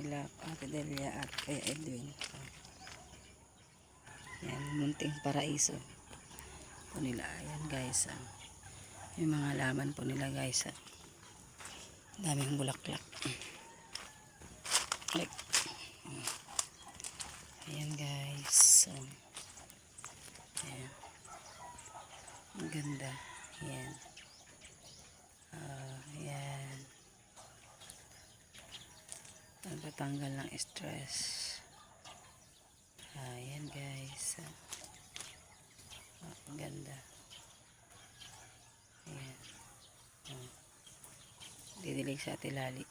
Nila Ate Delia at kay Edwin. Yan, munting paraiso po nila. Ayan guys. Yung mga laman po nila guys. Daming bulaklak. Like, ayan guys. Ayan. Ang ganda. Ayan. Ayan. Nagpatanggal ng stress. Ayan guys. Ang ganda. Ayan. Didilig sa Ate Lali.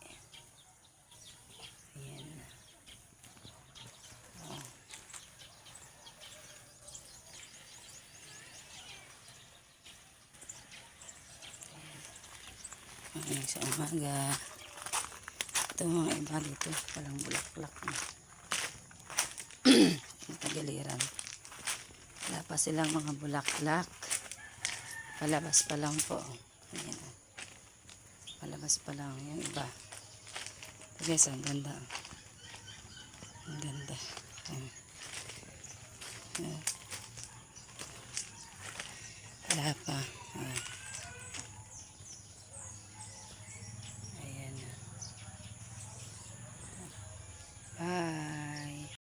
Ayan. Ayan sa umaga. Ito mga iba dito. Walang bulaklak. Ang tagaliran. Wala pa silang mga bulaklak. Palabas pa lang po. Ayan. Palabas pa lang yung iba. Ito guys, ang ganda. Ang ganda. Wala pa.